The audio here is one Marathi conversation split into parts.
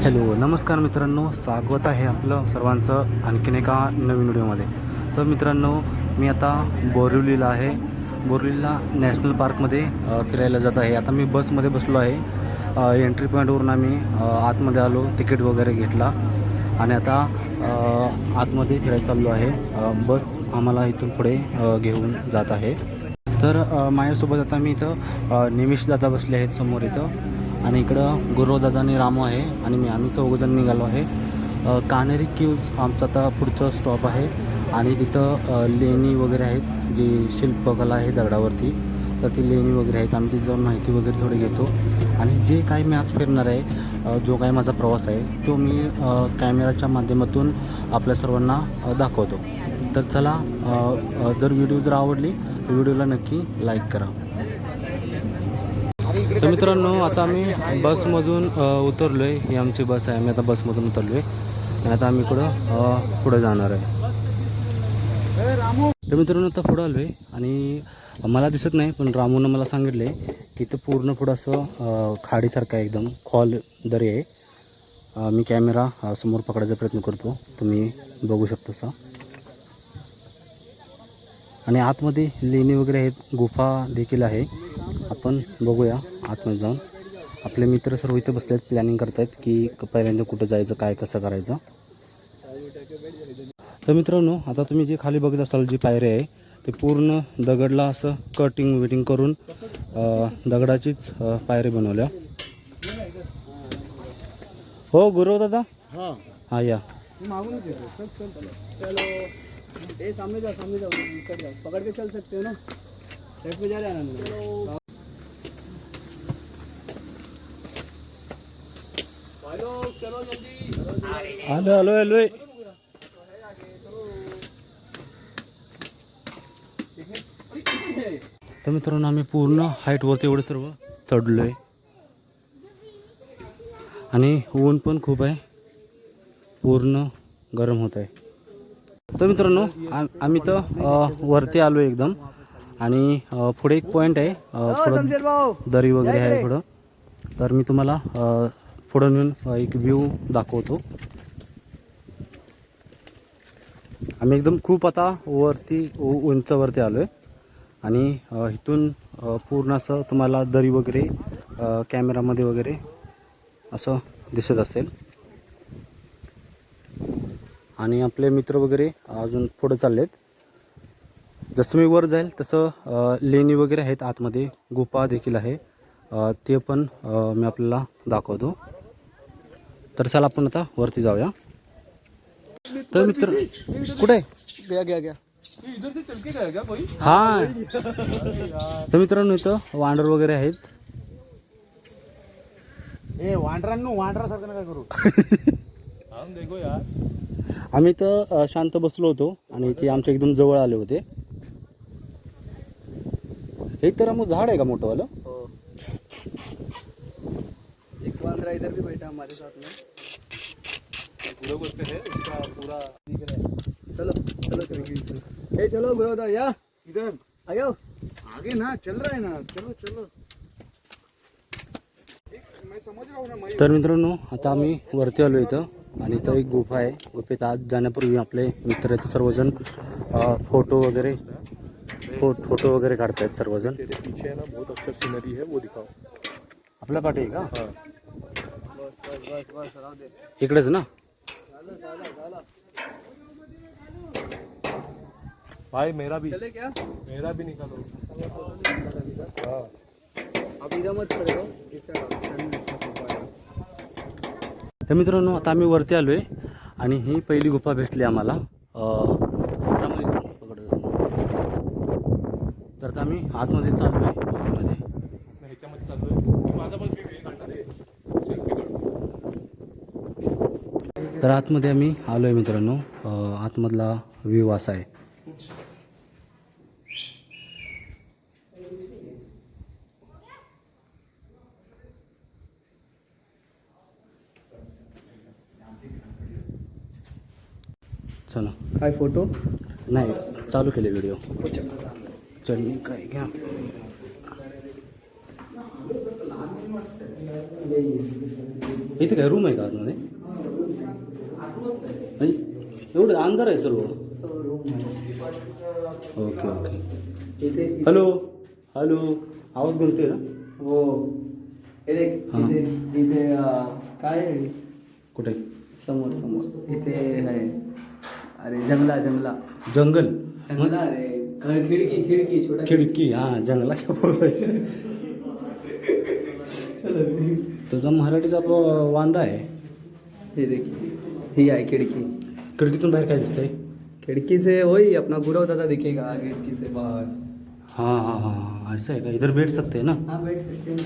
हॅलो नमस्कार मित्रांनो, स्वागत आहे आपलं सर्वांचं आणखीन एका नवीन व्हिडिओमध्ये. तर मित्रांनो, मी आता बोरिवलीला आहे. बोरिवलीला नॅशनल पार्कमध्ये फिरायला जात आहे. आता मी बसमध्ये बसलो आहे. एंट्री पॉईंटवरून आम्ही आतमध्ये आलो, तिकीट वगैरे घेतला आणि आता आतमध्ये फिरायला चाललो आहे. बस आम्हाला इथून पुढे घेऊन जात आहे. तर माझ्यासोबत आता मी इथं निमिष दादा बसले आहेत समोर इथं, आणि इकडं गुरुदादा आणि रामू आहे आणि आम्ही चौघजण निघालो आहे. कानेरी क्यूज आमचा आता पुढचं स्टॉप आहे आणि तिथं लेणी वगैरे आहेत, जी शिल्पकला आहे दगडावरती. तर ती लेणी वगैरे आहेत. आम्ही तिथं जाऊन माहिती वगैरे थोडी घेतो आणि जे काही मी आज फिरणार आहे, जो काही माझा प्रवास आहे तो मी कॅमेराच्या माध्यमातून आपल्या सर्वांना दाखवतो. तर चला, जर व्हिडिओ जर आवडली तर व्हिडिओला नक्की लाईक करा. तर मित्रांनो, आता आम्ही बसमधून उतरलो आहे. ही आमची बस आहे. आम्ही आता बसमधून उतरलो आहे आणि आता आम्ही पुढं जाणार आहे. तर मित्रांनो, आता पुढं आलो आहे आणि मला दिसत नाही, पण रामूनं मला सांगितले की इथं पूर्ण पुढं असं खाडीसारखं आहे, एकदम खोल दरी आहे. मी कॅमेरा समोर पकडायचा प्रयत्न करतो, तुम्ही बघू शकता सा. आणि आतमध्ये लेणी वगैरे आहेत, गुफा देखील आहे. आपण बघूया आतमध्ये जाऊन. आपले मित्र सर्व इथे बसलेत, प्लॅनिंग करतायत की पहिल्यांदा कुठं जायचं, काय कसं करायचं. तर मित्रांनो, आता तुम्ही जे खाली बघत असाल, जी पायरी आहे ते पूर्ण दगडला असं कटिंग करून दगडाचीच पायरी बनवल्या. हो गुरु दादा, हां या. सामने जाओ पकड़ के चल सकते हो ना, लेफ्ट में जा रहे हैं ना. चलो जल्दी. आलो. तर मित्रांनो, आम्ही पूर्ण हाईटवरती एवढं सर्व चढलो आहे आणि ऊन पण खूप आहे, पूर्ण गरम होत आहे. तर मित्रांनो, आम्ही तर वरती आलो आहे एकदम, आणि पुढे एक पॉईंट आहे, पुढं दरी वगैरे आहे पुढं. तर मी तुम्हाला पुढं नेऊन एक व्ह्यू दाखवतो. आम्ही एकदम खूप आता वरती उंचावरती आलो आहे आणि इथून पूर्ण असं तुम्हाला दरी वगैरे कॅमेरामध्ये वगैरे असं दिसत असेल. आणि आपले मित्र वगैरे अजून पुढं चाललेत. जसं मी वर जाईल तसं लेणी वगैरे आहेत, आतमध्ये गुफा देखील आहे, ते पण मी आपल्याला दाखवतो. तर चला आपण आता वरती जाऊया. तर मित्र कुठे गया हां. तर मित्रांनो, इथं वांडर वगैरे आहेत. वांडरासारखं नका करू. देखो यार, आम्ही तर शांत बसलो होतो आणि ते आमच्या एकदम जवळ आले होते. एक तर मग झाड आहे का मोठं वालं? हो, एक वांदरा इधर भी बैठा हमारे साथ में. पूरा बोलते हैं उसका पूरा दिख रहा है. चलो चलो ब्रदर, या इधर आयो, आगे ना चल रहा है ना, चलो. मैं समझ रहा हूँ ना. तर मित्रांनो, आता आम्ही वरती आलो इथं आणि इथं एक गुफा आहे. गुफेत आत जाण्यापूर्वी आपले मित्र आहेत सर्वजण फोटो वगैरे काढतायत सर्वजण. पीछे है ना, बहुत अच्छा सीनरी है, वो दिखाओ. आपल्या पाठी आहे का? हाँ. बस राहू दे. इकडेच ना? झाला. भाई मेरा भी निकालो. हाँ. अब इधर मत करो, इस साइड. तर मित्रांनो, आता आम्ही वरती आलो आहे आणि ही पहिली गुफा भेटली आम्हाला. तर आता आम्ही आतमध्ये चाललो आहे गुफेमध्ये. ह्याच्यामध्ये चाललोय. माझा पण व्हिडिओ काढणार आहे, सेल्फी काढतो. तर आतमध्ये आम्ही आलो आहे मित्रांनो. आतमधला व्ह्यू असा आहे. चला, काय फोटो नाही चालू केले व्हिडिओ. चढणी काय घ्या. ये इथे काय रूम आहे का आतमध्ये? आणि एवढं अंधार आहे सर्व. Okay okay. इथे हॅलो हॅलो, आवाज गुंततोय ना? हो हे देख, हां. इथे काय आहे? कुठे? समोर समोर इथे आहे. अरे जंगला जंगला जंगल? जंगला रे. खिडकी खिडकी छोटा खिडकी. हां, जंगला काय बोलायचं? तुझा मराठीचा वांदा आहे. हे देख, ही आहे खिड़की. खिडकीतून बाहेर काय दिसतंय? खिड़की से वही अपना गुरव दादा दिखेगा खिड़की से बाहर. हाँ हाँ हाँ हाँ, ऐसा है क्या? इधर बैठ सकते हैं ना? हाँ बैठ सकते हैं.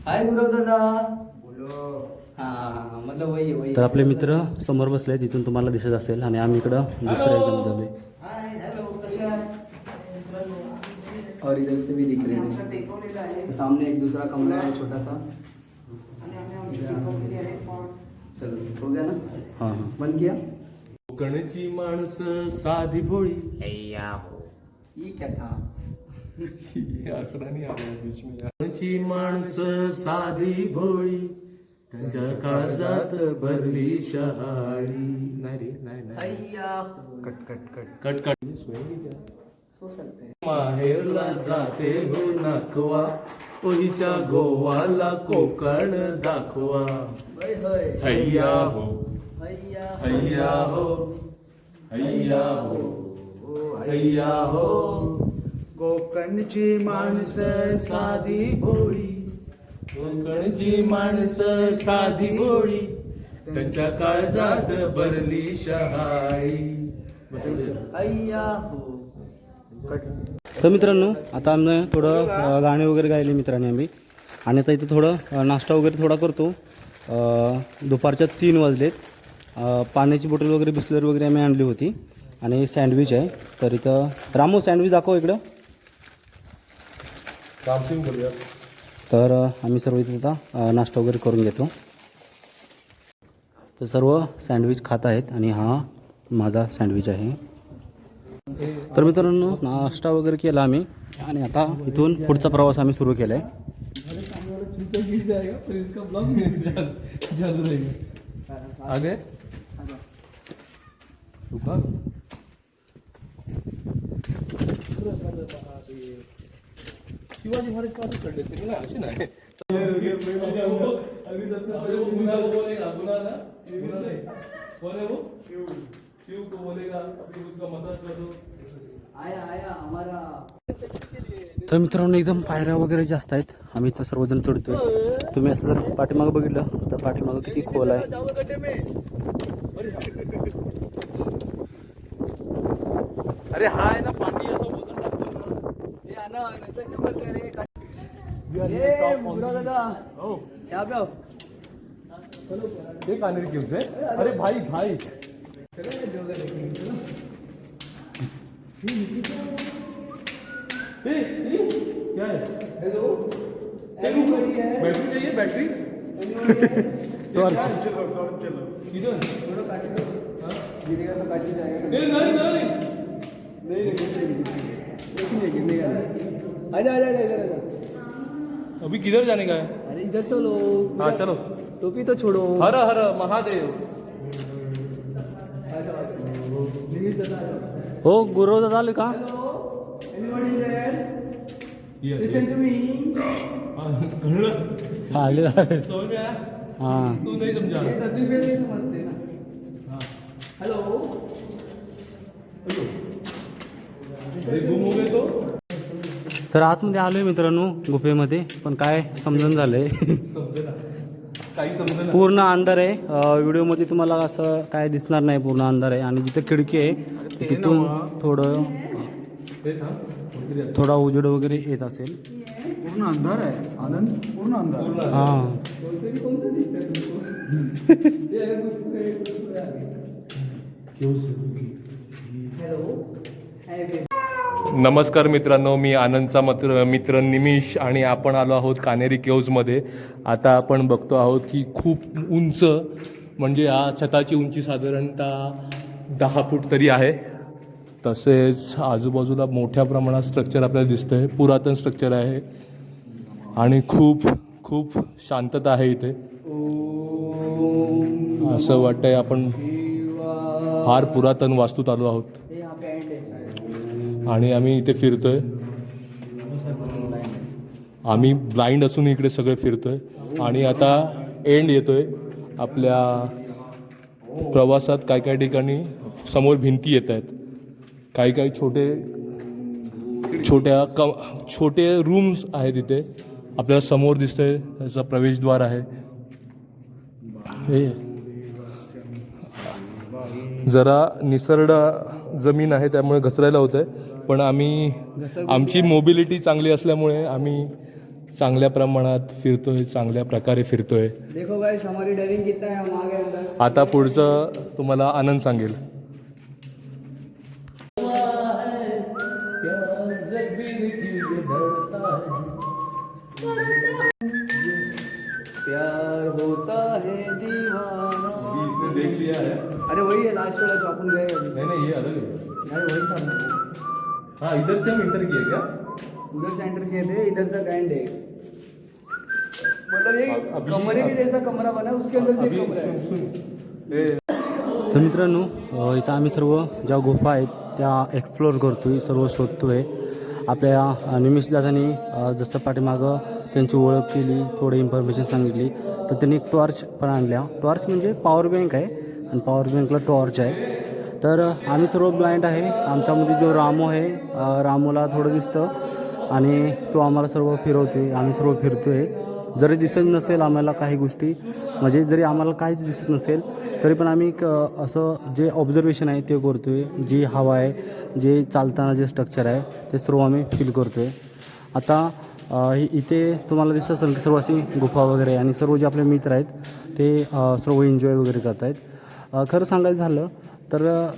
हाय गुरव दादा. बोलो. हाँ मतलब वही वही. तर आपले मित्र समोर बसले, तिथून तुम्हाला दिसत असेल. आणि आम्ही इकडं दुसऱ्या ह्याच्यामध्ये आलोय. और इधर से भी दिख रहे हैं. सामने एक दूसरा कमरा है छोटा सा. चलो हो गया ना? हां हां. बंद किया. कोकणची माणसं साधी भोळी. ये क्या था? असरानी आला बीच में. कोकणची माणसं साधी भोळी, त्यांच्या काळजात भरली शहाळी. नाही रे, नाही नाही. अय्या. Cut cut cut cut cut. So सकते हैं. माहेरला जाते हो नाकवा, ओहीच्या गोवाला कोकण दाखवा. होय होय. हैया हो, अय्या. हैया हो, हैया हो, हैया हो. कोकणची माणसं साधी भोळी, कोकणची माणसं साधी भोळी, त्यांच्या काळजात भरली शहाळी. अय्या हो. तर मित्रांनो, आता आम्ही थोडं गाणे वगैरे गायले मित्रांनी आम्ही. आणि आता इथं थोडं नाश्ता वगैरे थोडा करतो. दुपारच्या 3 वाजलेत. पाण्याची बॉटल वगैरे बिस्लरी वगैरे आम्ही आणली होती. आणि सँडविच आहे. तर इथं रामू सँडविच दाखव इकडं. रामसिंग बोलूया. तर आम्ही सर्व इथे आता नाश्ता वगैरे करून घेतो. तर सर्व सँडविच खात आहेत आणि हा माझा सँडविच आहे. तर मित्रांनो, नाश्ता वगैरे केला आम्ही आणि आता इथून पुढचा प्रवास आम्ही सुरू केला आहे. आगे शिवाजी महाराज का चढले असते ना, अशी नाही. शिव को बोलेगा, अभी उसका मसाज कर दो. आया आया हमारा. तर मित्रांनो, एकदम पायऱ्या वगैरे जास्त आहेत. आम्ही इथं सर्वजण चढतोय. तुम्ही असं जर पाठीमागं बघितलं तर पाठीमागं किती खोल आहे. अरे हाय ना, पाणी असं वजन टाकतो. ये आना ऐसा क्यों करते हैं रे? ये गुरव दादा. हो, यहाँ पे आओ. ते कानेरी केव्स आहे. अरे भाई भाई, क्या है? हेलो. बैटरी चाहिए, बैटरी टॉर्च. किधर? थोड़ा काटी दो. गिरेगा तो काटी जाएगा. नहीं नहीं नहीं. नहीं कुछ नहीं गिरने का. आजा आजा आजा इधर. अभी किधर जाने का है? अरे इधर चलो. हाँ चलो. टोपी तो छोड़ो. हर हर महादेव. हो, गुरु दादा आले का? Anybody there? Listen to me. हा, आले झाले. समझ में आया? हां. तू नहीं समझा. ये 10 रुपये नहीं समझते ना. हेलो. अरे गुम हो गए तो. तर आतमध्ये आलोय मित्रांनो गुफेमध्ये, पण काय समजून झालंय. समजेना, काही समजेना. पूर्ण अंधार आहे. व्हिडिओमध्ये तुम्हाला असं काय दिसणार नाही. पूर्ण अंधार आहे. आणि जिथं खिडकी आहे तिथून थोडं हे थांब, कोणतरी असं. थोडा उजेड वगैरे येत असेल. पूर्ण अंधार है आनंद. पूर्ण अंधार. पूर्ण. हां. वैसे भी कौन सा दिखता है तुमको? ये अगर कुछ हेलो. नमस्कार मित्रांनो, मी आनंदचा मित्र निमिष आणि आपण आलो आहोत कानेरी केव्जमध्ये. आता आपण बघतो आहोत की खूप उंच, म्हणजे या छताची उंची साधारणतः 10 फूट तरी आहे. तसेच आजूबाजूला मोठ्या प्रमाणात स्ट्रक्चर आपल्याला दिसतं आहे. पुरातन स्ट्रक्चर आहे आणि खूप खूप शांतता आहे इथे. असं वाटतंय आपण फार पुरातन वास्तूत आलो आहोत आणि आम्ही इथे फिरतोय. आम्ही ब्लाइंड असून इकडे सगळे फिरतोय आणि आता एंड येतोय आपल्या प्रवासात. काही काही ठिकाणी समोर भिंती येत आहेत, काही काही छोटे रूम्स आहेत इथे. आपल्याला समोर दिसतंय त्याचा प्रवेशद्वार आहे. हे जरा निसरड जमीन आहे त्यामुळे घसरायला होतंय, पण आमची मोबिलिटी चांगली असल्यामुळे आम्ही चांगल्या प्रमाणात फिरतोय, चांगल्या प्रकारे फिरतोय. देखो गाइस हमारी डेयरिंग कितना है, हम आ गए अंदर. आता पुढचं तुम्हाला आनंद सांगेल. प्यार होता है दीवाना. देख लिया है. अरे वही है लास्ट वाला जो अपन गए. नहीं ये अलग है. नहीं वही था ना. हाँ इधर से हम इंटर किए क्या? उधर से एंटर किए थे, इधर तक एंड है. मतलब ये कमरे के जैसा कमरा बना है, उसके अंदर भी एक कमरा है. तर मित्रांनो इथं आम्ही सर्व ज्या गुफा आहेत त्या एक्सप्लोअर करतोय, सर्व शोधतोय. आपल्या निमिष दादांनी जसं पाठीमागं त्यांची ओळख केली, थोडी इन्फॉर्मेशन सांगितली, तर त्यांनी एक टॉर्च पण आणल्या. टॉर्च म्हणजे पॉवर बँक आहे आणि पॉवर बँकला टॉर्च आहे. तर आम्ही सर्व ब्लाइंड आहे. आमच्यामध्ये जो रामू आहे, रामूला थोडं दिसतं आणि तो आम्हाला सर्व फिरवतोय, आम्ही सर्व फिरतोय. जरी दिसत नसेल आम्हाला काही गोष्टी, म्हणजे जरी आम्हाला काहीच दिसत नसेल तरी पण आम्ही असं जे ऑब्झर्वेशन आहे ते करतो आहे. जी हवा आहे, जे चालताना जे स्ट्रक्चर आहे ते सर्व आम्ही फील करतो आहे. आता इथे तुम्हाला दिसत असेल की सर्व अशी गुफा वगैरे आणि सर्व जे आपले मित्र आहेत ते सर्व एन्जॉय वगैरे करत आहेत. खरं सांगायचं झालं तर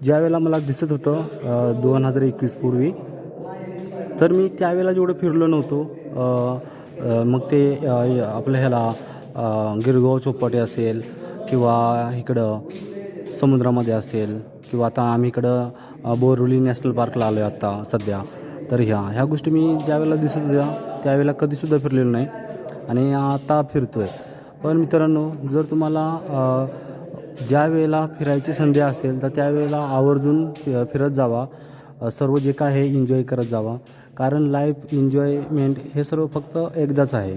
ज्या वेळेला मला दिसत होतं 2021 पूर्वी, तर मी त्यावेळेला जेवढं फिरलो नव्हतो. मग ते आपलं ह्याला गिरगाव चौपाटी असेल किंवा इकडं समुद्रामध्ये असेल किंवा आता आम्ही इकडं बोरिवली नॅशनल पार्कला आलो आहे आत्ता सध्या. तर ह्या गोष्टी मी ज्यावेळेला दिसत होत्या त्यावेळेला कधीसुद्धा फिरलेलो नाही आणि आता फिरतो आहे. पण मित्रांनो, जर तुम्हाला ज्या वेळेला फिरायची संधी असेल तर त्यावेळेला आवर्जून फिरत जावा. सर्व जे काय आहे एन्जॉय करत जावा, कारण लाईफ एन्जॉयमेंट हे सर्व फक्त एकदाच आहे.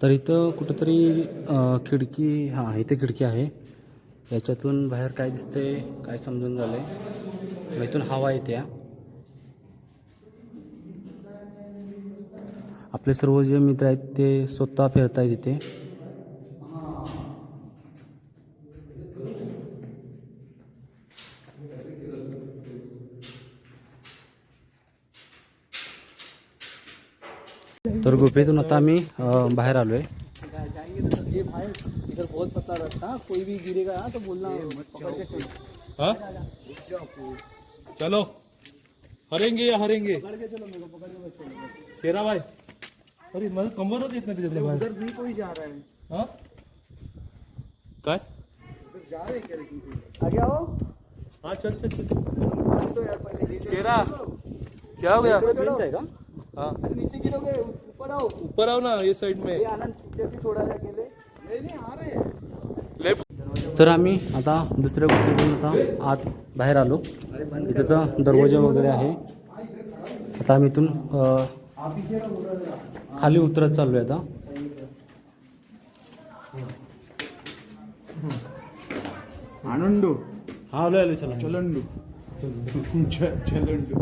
तर इथं कुठंतरी खिडकी, हां इथे खिडकी आहे. याच्यातून बाहेर काय दिसतंय काय समजून झालं आहे. इथून हवा येते. आपले सर्व जे मित्र आहेत ते स्वतः फिरत आहेत इथे. तर गुफेतून आता आम्ही बाहेर आलो आहे. जाएंगे तो ये भाई इधर बहुत पतला रास्ता, कोई भी गिरेगा ना तो बोलना पकड़ के चलो. हाँ चलो हरेंगे या हरेंगे. पकड़ के चलो, मेरे को पकड़ के बस चलो. शेरा भाई, अरे मला कंबरच येत नाही तिथे. उधर भी कोई जा रहा है. हाँ काय उधर जा रहे क्या लेकिन कोई. आगे आओ. हाँ चल चल चल. तो यार पहले शेरा क्या हो गया? है का. हाँ अरे नीचे गिरोगे, ऊपर आओ. ऊपर आओ ना, ये साइड में. ये आनंद जब भी छोड़ा है अकेले. नहीं आ रहे हैं. लेफ्ट. तर आम्ही आता दुसऱ्या गुफेतून आता आत बाहेर आलो. इथं तर दरवाजा वगैरे आहे. आता आम्ही इथून खाली उतरत चाललो आहे. आता आनंदो. हा आलो आलो चला. चलंडू. चलंडू.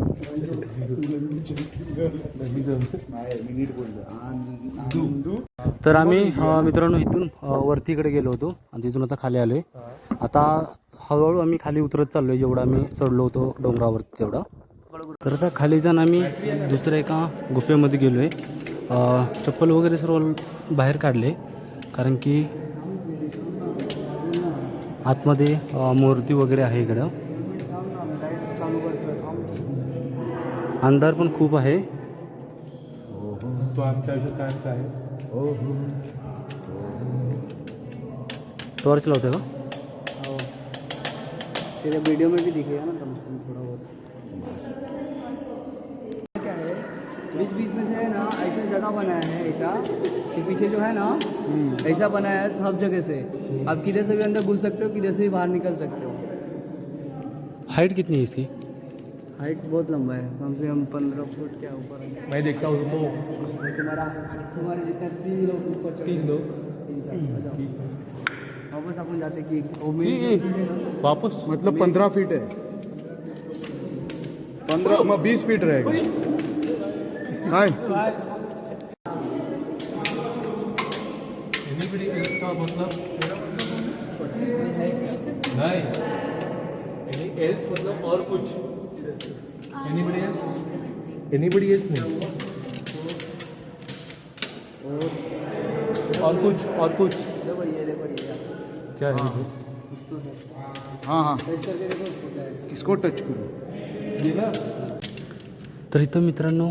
मिनिट बोललो. तर आम्ही मित्रांनो इथून वरतीकडे गेलो होतो आणि तिथून आता खाली आलो आहे. आता हळूहळू आम्ही खाली उतरत चाललो आहे. जेवढं आम्ही चढलो होतो डोंगरावरती तेवढं. तर आता खाली जाऊन आम्ही दुसऱ्या एका गुफेमध्ये गेलो आहे. चप्पल वगैरे सर्व बाहेर काढले, कारण की आतमध्ये मूर्ती वगैरे आहे. इकडं अंधार पण खूप आहे. तो आमच्या आयुष्यात कायमचा आहे. टॉर्च लावते का? तेरे वीडियो में भी दिखेगा ना कम से कम थोड़ा बहुत. बीच बीच में से है ना ऐसा जगह बनाया है ऐसा कि पीछे जो है ना ऐसा बनाया है सब जगह से, आप किधर से भी अंदर घुस सकते हो, किधर से भी बाहर निकल सकते हो। हाइट कितनी है इसकी? हाइट बहुत लंबा है, कम से कम 15 फुट के ऊपर है। मैं देखता हूँ तो तुम्हारे जितना 3 लोग ऊपर 3 लोग 3 वापस अपन जाते कि वो मेरी चीज़ है ना। वापस मतलब 15 फीट है, 15 20 फीट रहेगा। काय एनीबडी एल्स का मतलब नहीं, एनी एल्स मतलब और कुछ, एनीबडी एल्स नहीं, और कुछ देखो ये क्या है? हाँ हाँ, ऐसे करके देखो छोटा है। किसको टच करू? ये ना, तर इथं मित्रांनो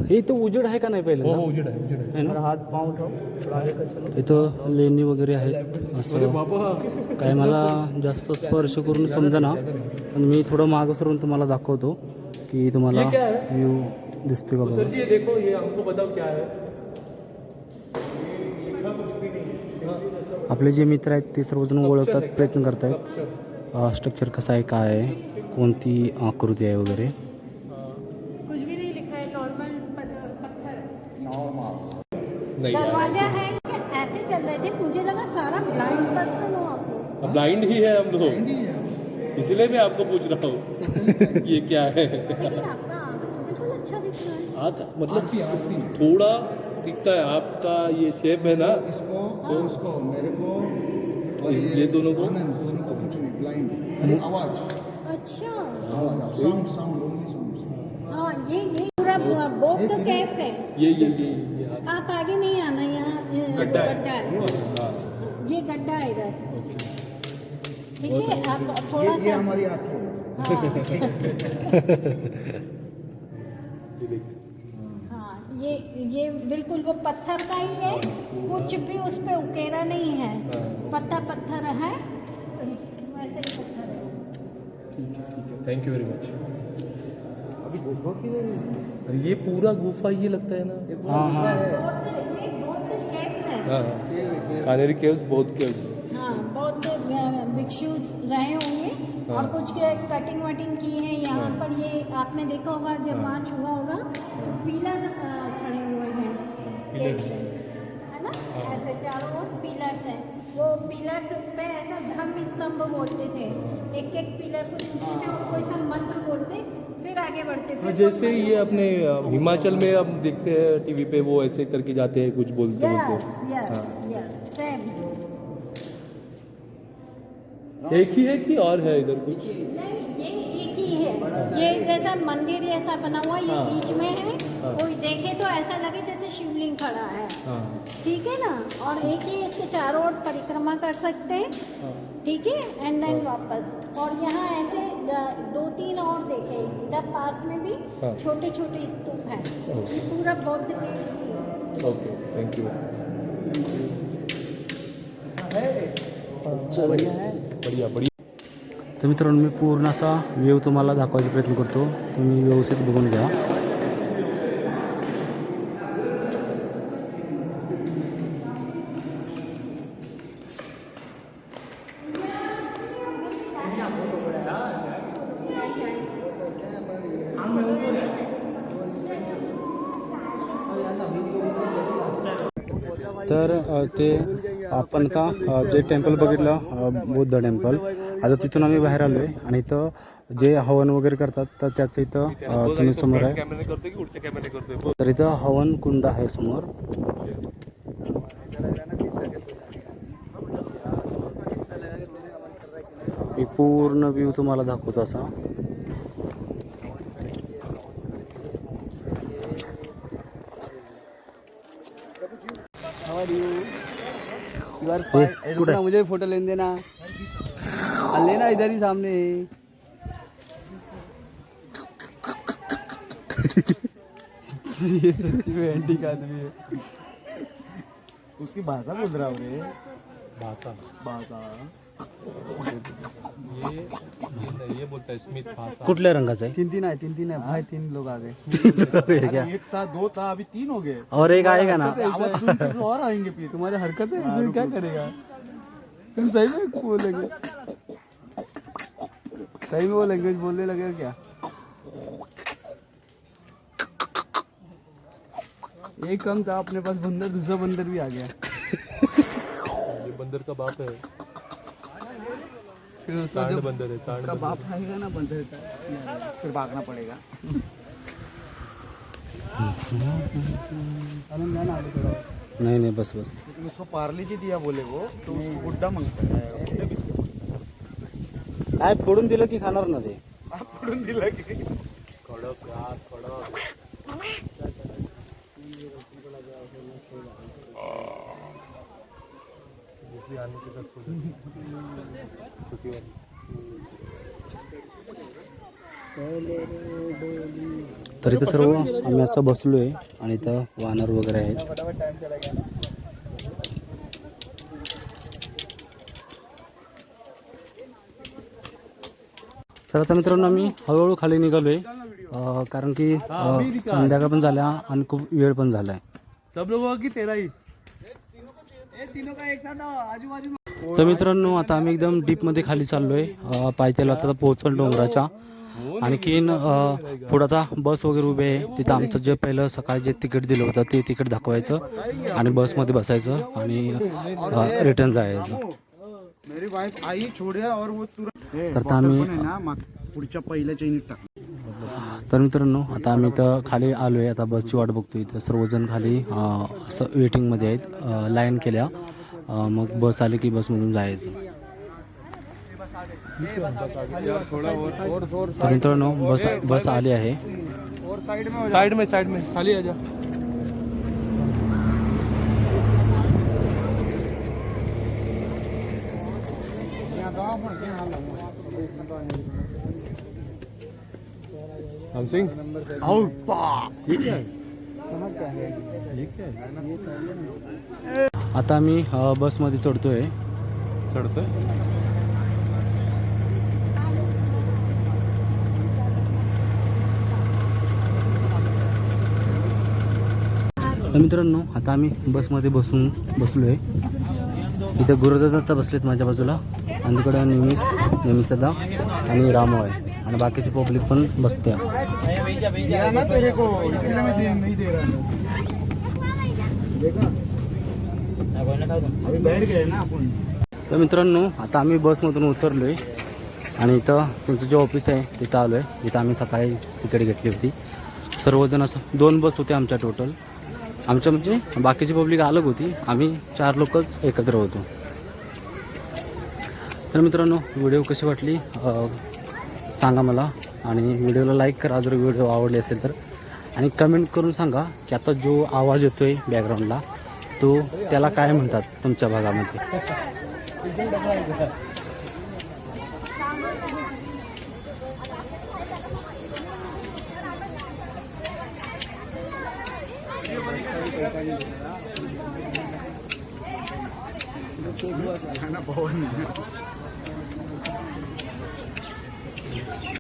हे इथं उजेड आहे का नाही हो पहिल्यांदा? हो उजेड आहे है ना? और हाथ पाँव उठाओ, थोड़ा आगे का चलो। इथं लेणी वगैरे आहेत असं बाबा काय मला जास्त स्पर्श करून समजेना, पण मी थोडं मागं सरून तुम्हाला दाखवतो की तुम्हाला ये क्या है? व्ह्यू दिसते का सर बघा. जी ये देखो, ये हमको बताओ क्या है? आपले जे मित्र आहेत ते सर्वजण ओळखतात, प्रयत्न करतायत स्ट्रक्चर कसं आहे, काय आहे, कोणती आकृती आहे वगैरे. कुछ भी नहीं लिखा है, नॉर्मल पत्थर है। नहीं दरवाजा है कि ऐसे चल रहे थे, मुझे लगा सारा ब्लाइंड पर्सन हो आप लोग। ब्लाइंड ही है हम लोग, इसलिए मैं आपको पूछ रहा हूँ ये क्या है. लेकिन आपका आँख तो बिल्कुल अच्छा दिख रहा है। आँख मतलब थोड़ा दिखता है, आपका ये शेप है ना, इसको और उसको मेरे को और ये दोनों को? आनंद दोनों को कुछ नहीं, ब्लाइंड आवाज अच्छा आवाज साउंड ओनली साउंड। हाँ, ये पूरा बौद्ध कैफ्स है। ये आप आगे नहीं आना, यहाँ गड्ढा है। गड्ढा है, ये गड्ढा है इधर। ठीक है, आप थोड़ा ये सा हमारी आँख है। हाँ, ये बिल्कुल वो पत्थर का ही है, कुछ भी उस पे उकेरा नहीं है, पत्थर है, वैसे ही पत्थर है। Thank you very much. अभी गुफा किधर है? अरे ये पूरा गुफा ये लगता है ना. हाँ हाँ ये बौद्ध कैव्स है। हाँ, कानेरी केव्स, बौद्ध केव्स. हाँ, बौद्ध भिक्षुस रहे होंगे और कुछ कटिंग वटिंग की है यहाँ पर। ये आपने देखा होगा जब वहाँ छुआ होगा तो पिलर खड़े हुए हैं गेट पे, है ना, ऐसे चारों ओर पिलर्स हैं। वो पिलर्स पे ऐसा धर्म स्तंभ बोलते थे, एक एक पिलर को छूते थे और कोई सा मंत्र बोलते फिर आगे बढ़ते थे। जैसे ये अपने हिमाचल में हम देखते हैं टीवी पे, वो ऐसे करके जाते हैं कुछ बोलते यस यस यस सेम। एक ही है कि और है इधर कुछ? नहीं, ये एक ही है। ये जैसा मंदिर जैसा बना हुआ, ये बीच में है। कोई देखे तो ऐसा लगे जैसे शिवलिंग खड़ा है, ठीक है ना। और एक ही इसके चारों ओर परिक्रमा कर सकते हैं, ठीक है, एंड देन वापस। और यहाँ ऐसे 2-3 और देखे, इधर पास में भी छोटे छोटे स्तूप हैं। ये पूरा बौद्ध के ही है। Okay, thank you. बढ़िया है। बढिया बढिया. तर मित्रांनो मी पूर्ण असा व्ह्यू तुम्हाला दाखवायचा प्रयत्न करतो, तुम्ही व्यवस्थित बघून घ्या. तर ते आपण का जे टेम्पल बघितलं बुद्ध टेम्पल, आता तिथून आम्ही बाहेर आलो आहे आणि इथं जे हवन वगैरे करतात तर त्याचं इथं तुम्ही समोर आहे. कॅमेराने करतोय की उडच्या कॅमेराने करतोय? तर इथं हवन कुंड आहे समोर. मी पूर्ण व्ह्यू तुम्हाला दाखवतो असा. रुकना, मुझे फोटो लेने देना, लेना इधर ही सामने। ये सच्ची में एंटीक आदमी है। उसकी भाषा बोल रहा हूँ रे, भाषा. भाषा ये बोलता है स्मिथ भाषा कुठल्या रंगाचा आहे? तीन है भाई, 3 लोग आ गए। क्या? एक था, 2 था, अभी 3 हो गए। और एक आएगा ना? आवाज सुन के फिर और आएंगे फिर। तुम्हारी हरकत है, इसमें क्या करेगा? तुम सही में बोलेंगे? सही में वो लैंग्वेज बोलने लगे क्या? एक कम था अपने पास बंदर, दूसरा बंदर भी आ गया। ये बंदर का बाप है, फिर उसका सांड जो बंदर है, सांड उसका बंदर। बाप आएगा ना बंदर का, फिर भागना पड़ेगा। आनंद जाना आगे थोड़ा। नाही नाही बस बस. लेकिन उसको पार्ले जी दिया बोले वो, तो उसको गुड्डा मांगता है। गुड्डे बिस्किट काय फोडून दिलं की खाणार ना ते? पडून दिला की कडक यार, कडक. दुसरी आणली त्याच्यात सोडून. छोटीवाली. तर इथं सर्व आम्ही असं बसलोय आणि इथं वानर वगैरे आहेत. फटाफट टाइम चला गया। तर आता मित्रांनो आम्ही हळूहळू खाली निघालोय कारण की संध्याकाळ पण झाल्या आणि खूप वेळ पण झालाय. सब लोगों की तेरा ही. तीनों का एक साथ आजू बाजू। तर मित्रांनो आता आम्ही एकदम डीप मध्ये खाली चाललोय. पायथ्याला आता पोहोचलो डोंगराच्या. आणखीन पुढं आता बस वगैरे उभी आहे. तिथं आमचं जे पहिलं सकाळी जे तिकीट दिलं होतं ते तिकीट दाखवायचं आणि बसमध्ये बसायचं आणि रिटर्न जायचं. मेरी वाइफ आई छोड्या और वो तुरंत तर आता आम्ही पुढच्या पहिल्या चैनीत टाक. तर मित्रांनो आता आम्ही इथं खाली आलोय. आता बसची वाट बघतोय. इथं सर्वजण खाली असं वेटिंगमध्ये आहेत. लाईन केल्या. मग बस आली की बसमधून जायचं. तर मित्रांनो बस आली आहे. साइड में खाली आ जा. हम सिंह आता आम्ही बसमध्ये चढतोय. चढतोय. तर मित्रांनो आता आम्ही बसमध्ये बसलोय. इथे गुरुदादा बसलेत माझ्या बाजूला आणि तिकडे नेहमीचा दा आणि रामो आहे आणि बाकीची पब्लिक पण बसते. दिया ना तेरे को, इसलिए मैं नहीं दे रहा हूँ. देखा अभी बैठ गए ना आपण. तर मित्रांनो आता आम्ही बसमधून उतरलोय आणि इथं तुमचं जे ऑफिस आहे तिथं आलोय. इथं आम्ही सकाळी तिकीट घेतली होती. सर्वजण असं 2 बस होते आमच्या टोटल. आमच्या म्हणजे बाकीची पब्लिक अलग होती. आम्ही 4 लोकच एकत्र होतो. तर मित्रांनो व्हिडिओ कशी वाटली सांगा मला आणि व्हिडिओला लाईक करा जर व्हिडिओ आवडले असेल तर. आणि कमेंट करून सांगा की आता जो आवाज येतो आहे बॅकग्राऊंडला तो त्याला काय म्हणतात तुमच्या भागामध्ये. पवन